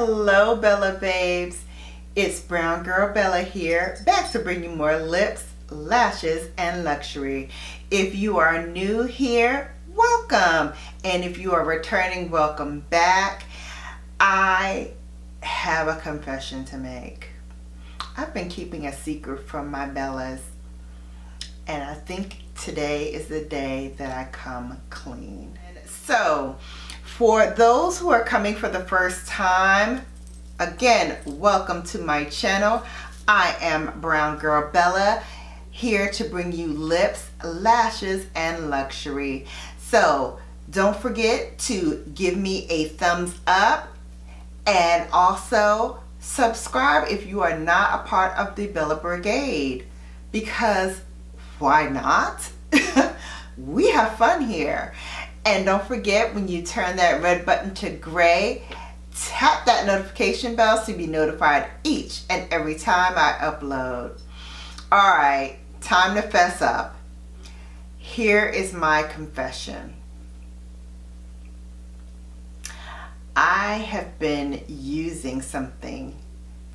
Hello Bella babes, it's Brown Girl Bella here, back to bring you more lips, lashes, and luxury. If you are new here, welcome, and if you are returning, welcome back. I have a confession to make. I've been keeping a secret from my Bellas, and I think today is the day that I come clean. So for those who are coming for the first time, again, welcome to my channel. I am Brown Girl Bella, here to bring you lips, lashes, and luxury. So don't forget to give me a thumbs up and also subscribe if you are not a part of the Bella Brigade, because why not? We have fun here. And don't forget, when you turn that red button to gray, tap that notification bell to be notified each and every time I upload. All right, time to fess up. Here is my confession. I have been using something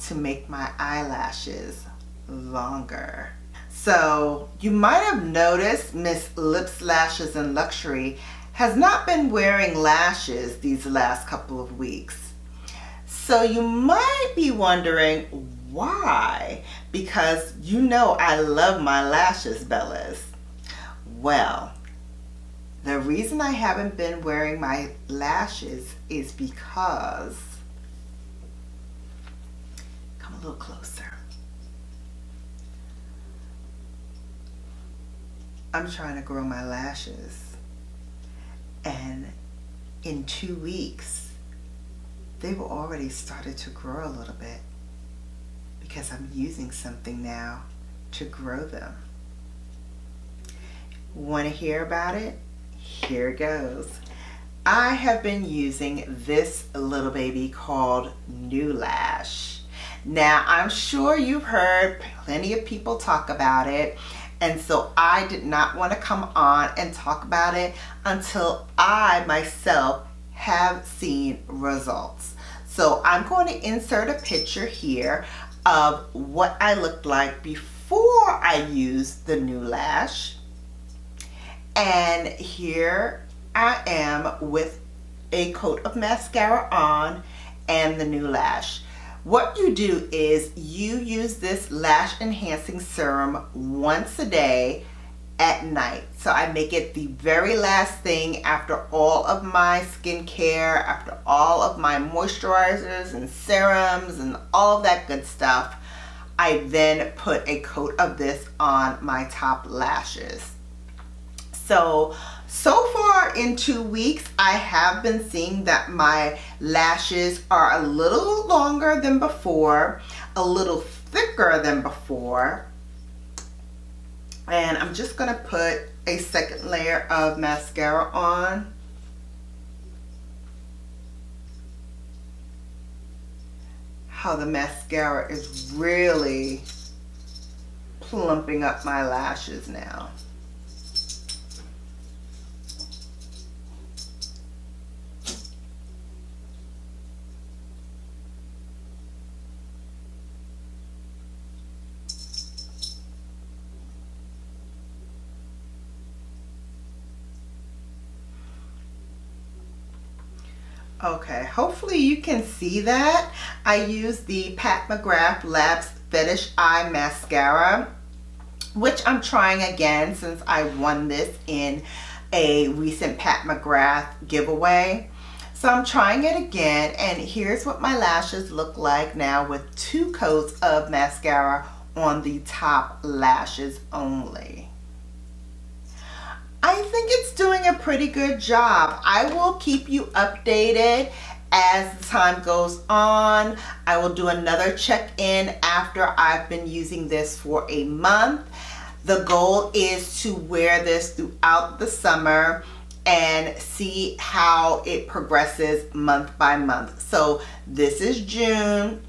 to make my eyelashes longer. So you might have noticed Miss Lips, Lashes, and Luxury has not been wearing lashes these last couple of weeks. So you might be wondering why, because you know I love my lashes, Bellas. Well, the reason I haven't been wearing my lashes is because, come a little closer, I'm trying to grow my lashes. And in 2 weeks, they've already started to grow a little bit because I'm using something now to grow them. Want to hear about it? Here it goes. I have been using this little baby called New Lash. Now, I'm sure you've heard plenty of people talk about it, and so I did not want to come on and talk about it until I myself have seen results. So I'm going to insert a picture here of what I looked like before I used the New Lash. And here I am with a coat of mascara on and the New Lash. What you do is you use this lash enhancing serum once a day at night. So I make it the very last thing after all of my skincare, after all of my moisturizers and serums and all of that good stuff. I then put a coat of this on my top lashes. So far in 2 weeks, I have been seeing that my lashes are a little longer than before, a little thicker than before. And I'm just going to put a second layer of mascara on. How the mascara is really plumping up my lashes now. Okay, hopefully you can see that. I use the Pat McGrath Labs Fetish Eye Mascara, which I'm trying again since I won this in a recent Pat McGrath giveaway. So I'm trying it again, and here's what my lashes look like now with 2 coats of mascara on the top lashes only. I think it's doing a pretty good job. I will keep you updated as the time goes on. I will do another check-in after I've been using this for a month. The goal is to wear this throughout the summer and see how it progresses month by month. So this is June.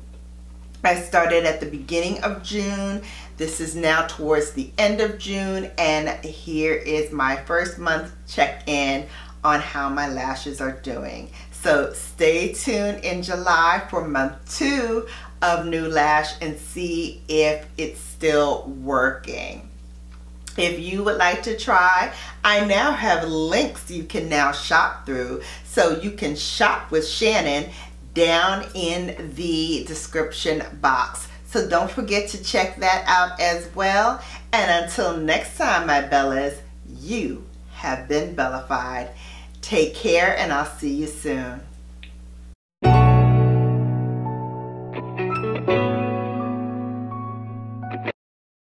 I started at the beginning of June. This is now towards the end of June, and here is my first month check-in on how my lashes are doing. So So stay tuned in July for month 2 of New Lash and see if it's still working. If you would like to try, I now have links you can now shop through. So you can shop with Shannon down in the description box. So don't forget to check that out as well. And until next time, my Bellas, you have been Bellified. Take care and I'll see you soon.